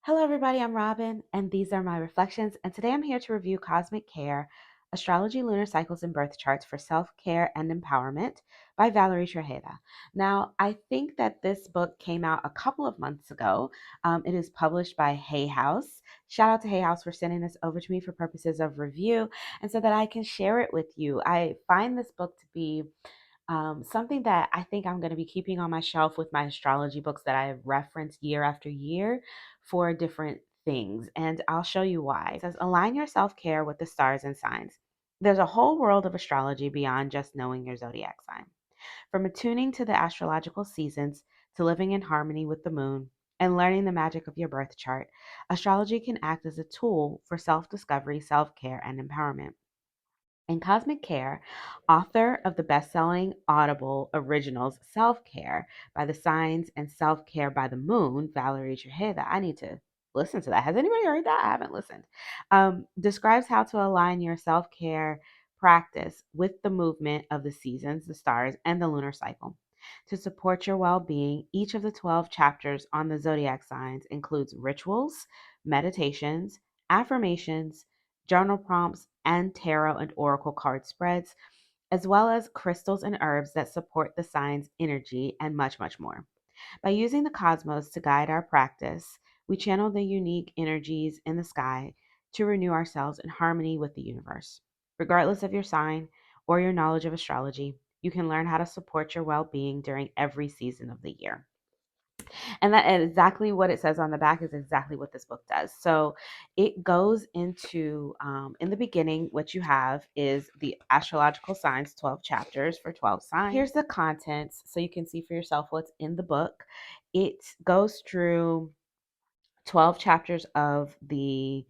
Hello, everybody. I'm Robin, and these are my reflections. And today I'm here to review Cosmic Care Astrology, Lunar Cycles, and Birth Charts for Self Care and Empowerment by Valerie Trejeda. Now, I think that this book came out a couple of months ago. It is published by Hay House. Shout out to Hay House for sending this over to me for purposes of review and so that I can share it with you. I find this book to be something that I think I'm going to be keeping on my shelf with my astrology books that I reference year after year for different things. And I'll show you why. It says, align your self care with the stars and signs. There's a whole world of astrology beyond just knowing your zodiac sign. From attuning to the astrological seasons to living in harmony with the moon and learning the magic of your birth chart, astrology can act as a tool for self discovery, self care, and empowerment. In Cosmic Care, author of the best-selling Audible originals Self-Care by the Signs and Self-Care by the Moon, Valerie Trejeda. I need to listen to that. Has anybody heard that? I haven't listened. Describes how to align your self-care practice with the movement of the seasons, the stars, and the lunar cycle. To support your well-being, each of the 12 chapters on the zodiac signs includes rituals, meditations, affirmations, journal prompts, and tarot and oracle card spreads, as well as crystals and herbs that support the sign's energy, and much, much more. By using the cosmos to guide our practice, we channel the unique energies in the sky to renew ourselves in harmony with the universe. Regardless of your sign or your knowledge of astrology, you can learn how to support your well being during every season of the year. And that is exactly what it says on the back is exactly what this book does. So it goes into, in the beginning, what you have is the astrological signs, 12 chapters for 12 signs. Here's the contents so you can see for yourself what's in the book. It goes through 12 chapters of the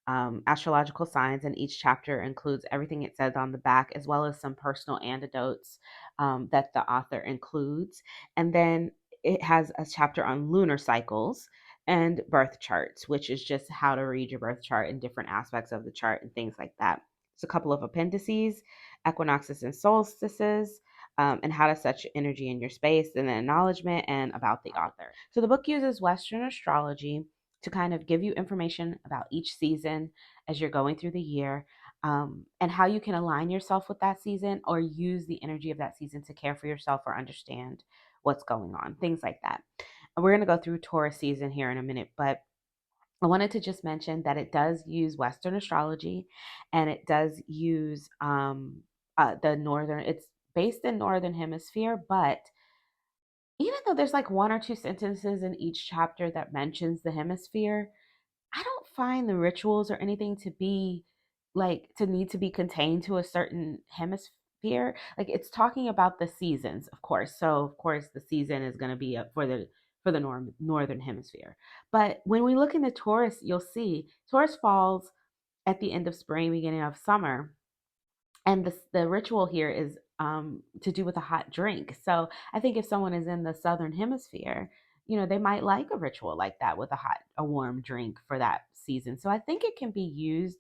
astrological signs, and each chapter includes everything it says on the back, as well as some personal anecdotes that the author includes. And then it has a chapter on lunar cycles and birth charts, which is just how to read your birth chart and different aspects of the chart and things like that. It's a couple of appendices, equinoxes and solstices, and how to set your energy in your space, and then acknowledgement and about the author. So the book uses Western astrology to kind of give you information about each season as you're going through the year, and how you can align yourself with that season or use the energy of that season to care for yourself or understand what's going on, things like that. And we're going to go through Taurus season here in a minute, but I wanted to just mention that it does use Western astrology, and it does use the northern. It's based in northern hemisphere, but even though there's like one or two sentences in each chapter that mentions the hemisphere, I don't find the rituals or anything to be like to need to be contained to a certain hemisphere. Like it's talking about the seasons, of course. So of course the season is going to be up for the northern hemisphere. But when we look into Taurus, you'll see Taurus falls at the end of spring, beginning of summer, and the ritual here is to do with a hot drink. So I think if someone is in the southern hemisphere, they might like a ritual like that with a warm drink for that season. So I think it can be used.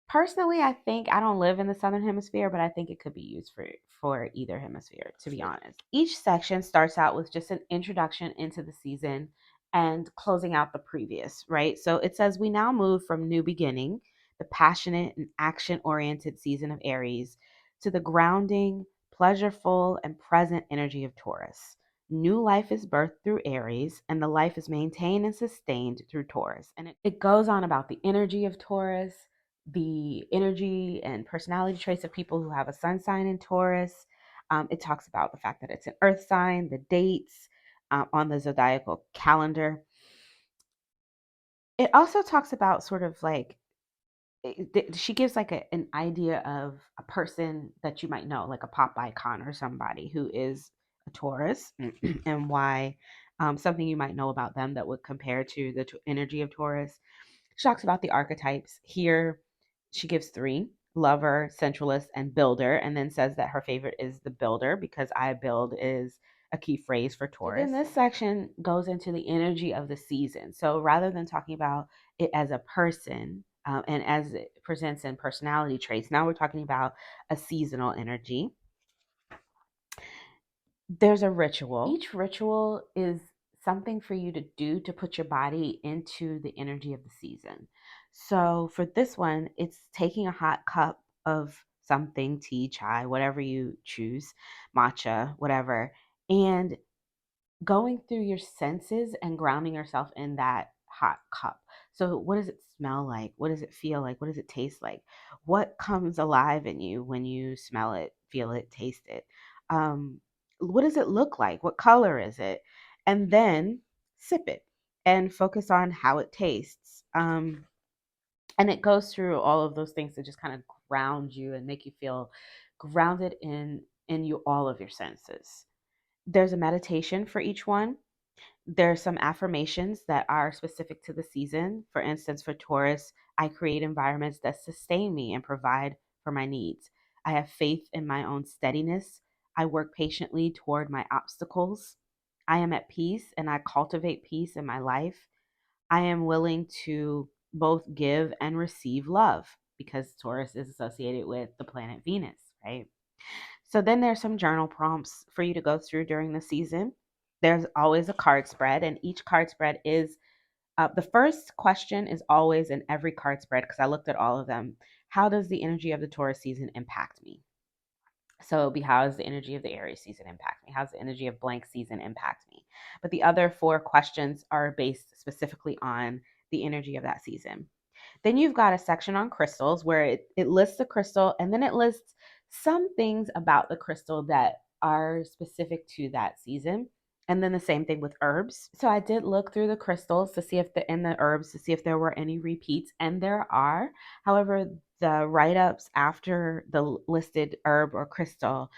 Personally, I think I don't live in the southern hemisphere, but I think it could be used for either hemisphere, to be honest. Each section starts out with just an introduction into the season and closing out the previous, right? So it says we now move from new beginning, the passionate and action-oriented season of Aries, to the grounding, pleasureful, and present energy of Taurus. New life is birthed through Aries, and the life is maintained and sustained through Taurus. And it goes on about the energy of Taurus, the energy and personality traits of people who have a sun sign in Taurus. It talks about the fact that it's an earth sign, the dates on the zodiacal calendar. It also talks about sort of like, she gives like an idea of a person that you might know, like a pop icon or somebody who is a Taurus, and why something you might know about them that would compare to the energy of Taurus. She talks about the archetypes. Here, she gives three: lover, centralist, and builder, and then says that her favorite is the builder because I build is a key phrase for Taurus. So then this section goes into the energy of the season. So rather than talking about it as a person, and as it presents in personality traits, now we're talking about a seasonal energy. There's a ritual. Each ritual is something for you to do to put your body into the energy of the season. So for this one, it's taking a hot cup of something, tea, chai, whatever you choose, matcha, whatever, and going through your senses and grounding yourself in that hot cup. So, what does it smell like? What does it feel like? What does it taste like? What comes alive in you when you smell it, feel it, taste it? Um, what does it look like? What color is it? And then sip it and focus on how it tastes. And it goes through all of those things to just kind of ground you and make you feel grounded in you all of your senses. There's a meditation for each one. There's some affirmations that are specific to the season. For instance, for Taurus, I create environments that sustain me and provide for my needs. I have faith in my own steadiness. I work patiently toward my obstacles. I am at peace and I cultivate peace in my life. I am willing to both give and receive love because Taurus is associated with the planet Venus, right? So then there's some journal prompts for you to go through during the season. There's always a card spread, and each card spread is the first question is always in every card spread because I looked at all of them. How does the energy of the Taurus season impact me? So it'll be how does the energy of the Aries season impact me? How's the energy of blank season impact me? But the other four questions are based specifically on the energy of that season. Then you've got a section on crystals where it lists the crystal and then it lists some things about the crystal that are specific to that season. And then the same thing with herbs. So I did look through the crystals to see if the herbs to see if there were any repeats, and there are. However, the write-ups after the listed herb or crystal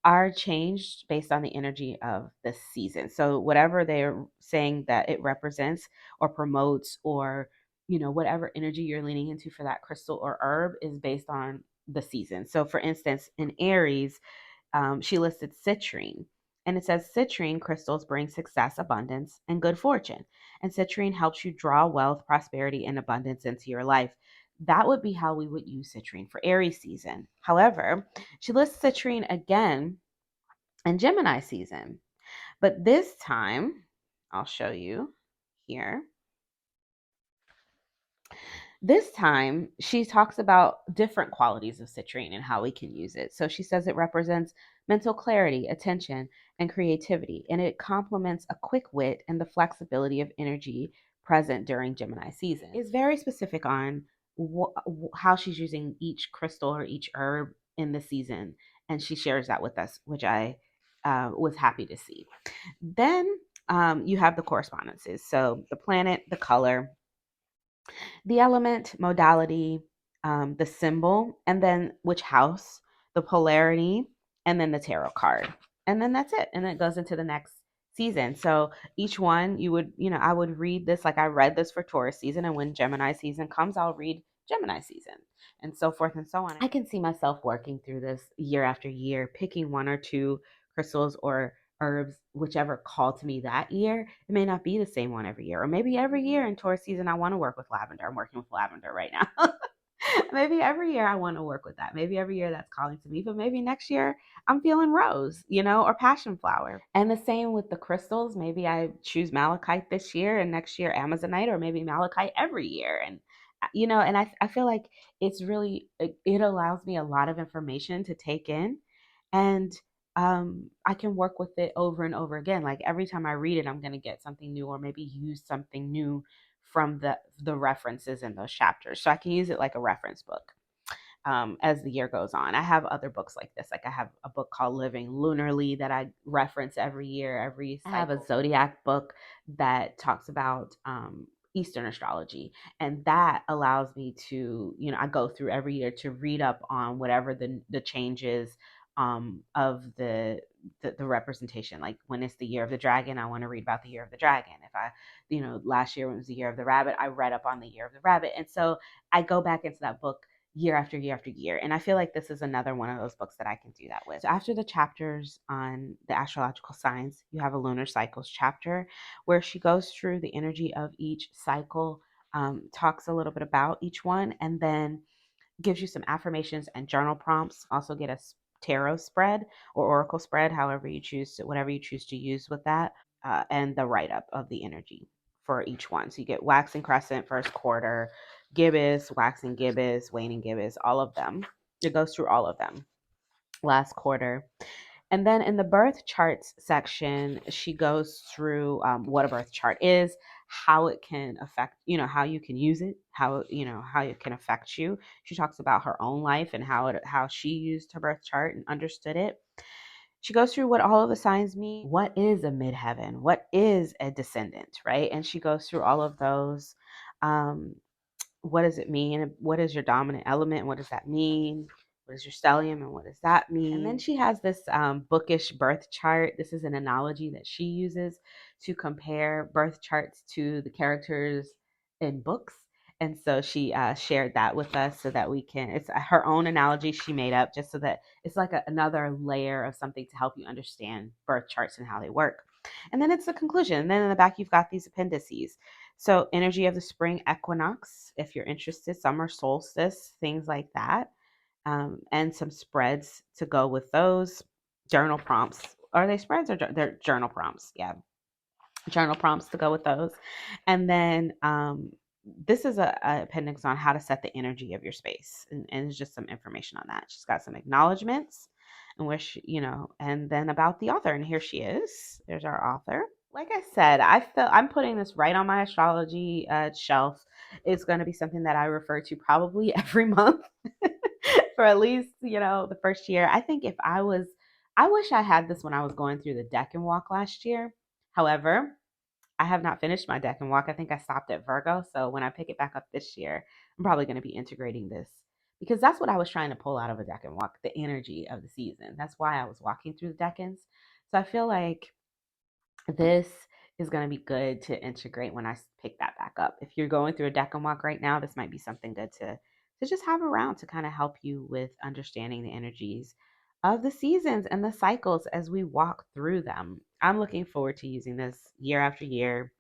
are changed based on the energy of the season. So whatever they're saying that it represents or promotes or whatever energy you're leaning into for that crystal or herb is based on the season. So for instance, in Aries, she listed citrine. And it says citrine crystals bring success, abundance, and good fortune. And citrine helps you draw wealth, prosperity, and abundance into your life. That would be how we would use citrine for Aries season. However, she lists citrine again in Gemini season. But this time, I'll show you here. This time, she talks about different qualities of citrine and how we can use it. So she says it represents mental clarity, attention, and creativity, and it complements a quick wit and the flexibility of energy present during Gemini season. It's very specific on how she's using each crystal or each herb in the season, and she shares that with us, which I was happy to see. Then you have the correspondences. So the planet, the color, the element, modality, the symbol, and then which house, the polarity, and then the tarot card. And then that's it. And then it goes into the next season. So each one you would, I would read this like I read this for Taurus season. And when Gemini season comes, I'll read Gemini season and so forth and so on. I can see myself working through this year after year, picking one or two crystals or herbs, whichever called to me that year. It may not be the same one every year, or maybe every year in Taurus season I want to work with lavender. I'm working with lavender right now. Maybe every year I want to work with that. Maybe every year that's calling to me, but maybe next year I'm feeling rose, or passion flower. And the same with the crystals. Maybe I choose malachite this year and next year Amazonite, or maybe malachite every year. And and I feel like it allows me a lot of information to take in, and I can work with it over and over again. Like every time I read it, I'm going to get something new, or maybe use something new from the references in those chapters. So I can use it like a reference book as the year goes on. I have other books like this. Like I have a book called Living Lunarly that I reference every year, every cycle. I have a zodiac book that talks about Eastern astrology, and that allows me to, I go through every year to read up on whatever the changes of the representation. Like when it's the year of the dragon, I want to read about the year of the dragon. If I, last year when it was the year of the rabbit, I read up on the year of the rabbit, and so I go back into that book year after year after year. And I feel like this is another one of those books that I can do that with. So after the chapters on the astrological signs, you have a lunar cycles chapter where she goes through the energy of each cycle, talks a little bit about each one, and then gives you some affirmations and journal prompts. Also get a tarot spread or oracle spread, whatever you choose to use with that. and the write up of the energy for each one. So you get waxing crescent, first quarter, gibbous, waxing gibbous, waning gibbous, all of them. It goes through all of them. Last quarter. And then in the birth charts section, she goes through what a birth chart is, how it can affect, how you can use it, how it can affect you. She talks about her own life and how she used her birth chart and understood it. She goes through what all of the signs mean. What is a midheaven? What is a descendant, right? And she goes through all of those. Um, what does it mean? What is your dominant element? What does that mean? What is your stellium and what does that mean? And then she has this bookish birth chart. This is an analogy that she uses to compare birth charts to the characters in books. And so she shared that with us so that we can, it's her own analogy she made up just so that it's like another layer of something to help you understand birth charts and how they work. And then it's the conclusion. And then in the back, you've got these appendices. So, energy of the spring equinox, if you're interested, summer solstice, things like that, and some spreads to go with those. Journal prompts. Are they spreads or they're journal prompts? Yeah, journal prompts to go with those. And then this is a appendix on how to set the energy of your space, and it's just some information on that. She's got some acknowledgments and where she, and then about the author. And here she is. There's our author. Like I said, I feel I'm putting this right on my astrology shelf. It's going to be something that I refer to probably every month for at least, the first year. I think I wish I had this when I was going through the deck and walk last year. However, I have not finished my deck and walk. I think I stopped at Virgo. So when I pick it back up this year, I'm probably going to be integrating this because that's what I was trying to pull out of a deck and walk, the energy of the season. That's why I was walking through the decans. So I feel like this is going to be good to integrate when I pick that back up. If you're going through a deck and walk right now, this might be something good to just have around to kind of help you with understanding the energies of the seasons and the cycles as we walk through them. I'm looking forward to using this year after year,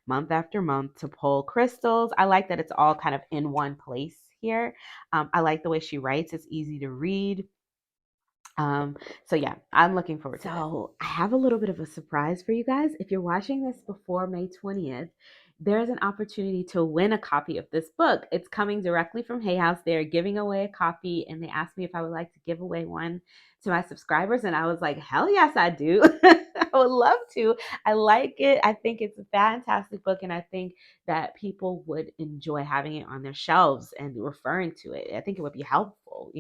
month after month to pull crystals. I like that it's all kind of in one place here. I like the way she writes. It's easy to read. So yeah, I'm looking forward to it. So I have a little bit of a surprise for you guys. If you're watching this before May 20th, there's an opportunity to win a copy of this book. It's coming directly from Hay House. They're giving away a copy, and they asked me if I would like to give away one to my subscribers. And I was like, hell yes, I do. I would love to. I like it. I think it's a fantastic book, and I think that people would enjoy having it on their shelves and referring to it. I think it would be helpful.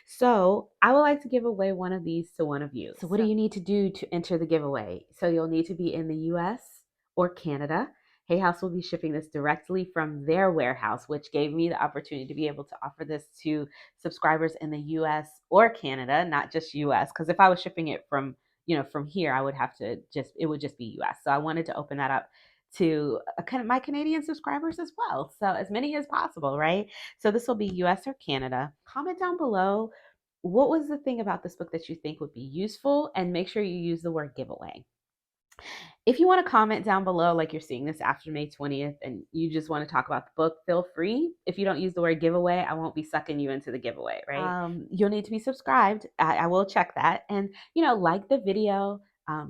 So I would like to give away one of these to one of you. So what do you need to do to enter the giveaway? So you'll need to be in the US or Canada. Hay House will be shipping this directly from their warehouse, which gave me the opportunity to be able to offer this to subscribers in the US or Canada, not just US. Because if I was shipping it from here, I would have to it would just be US. So I wanted to open that up to my Canadian subscribers as well. So as many as possible, right? So this will be US or Canada. Comment down below what was the thing about this book that you think would be useful, and make sure you use the word giveaway. If you want to comment down below, like you're seeing this after May 20th, and you just want to talk about the book, feel free. If you don't use the word giveaway, I won't be sucking you into the giveaway, right? You'll need to be subscribed. I will check that. And, like the video,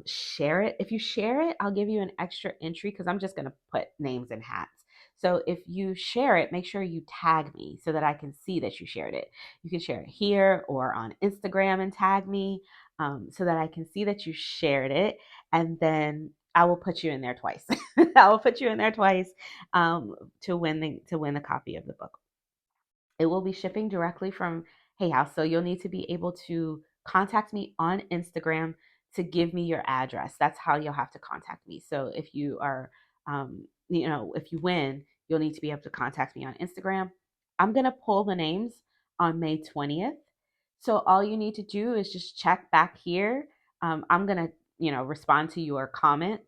share it. If you share it, I'll give you an extra entry because I'm just going to put names in hats. So if you share it, make sure you tag me so that I can see that you shared it. You can share it here or on Instagram and tag me so that I can see that you shared it. And then I will put you in there twice. I will put you in there twice to win the copy of the book. It will be shipping directly from Hay House, so you'll need to be able to contact me on Instagram to give me your address. That's how you'll have to contact me. So if you are, if you win, you'll need to be able to contact me on Instagram. I'm gonna pull the names on May 20th. So all you need to do is just check back here. I'm gonna respond to your comment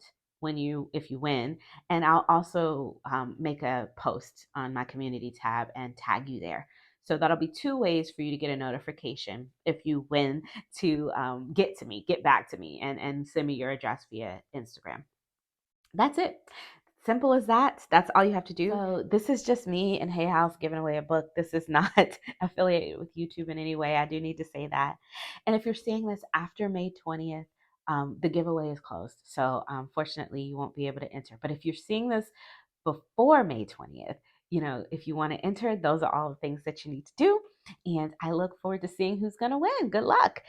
if you win, and I'll also make a post on my community tab and tag you there. So that'll be two ways for you to get a notification if you win to get back to me, and send me your address via Instagram. That's it. Simple as that. That's all you have to do. So this is just me and Hay House giving away a book. This is not affiliated with YouTube in any way. I do need to say that. And if you're seeing this after May 20th, the giveaway is closed. So fortunately, you won't be able to enter. But if you're seeing this before May 20th, if you want to enter, those are all the things that you need to do. And I look forward to seeing who's going to win. Good luck.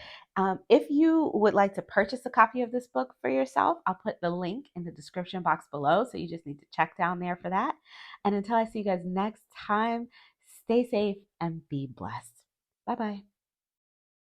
If you would like to purchase a copy of this book for yourself, I'll put the link in the description box below. So you just need to check down there for that. And until I see you guys next time, stay safe and be blessed. Bye-bye.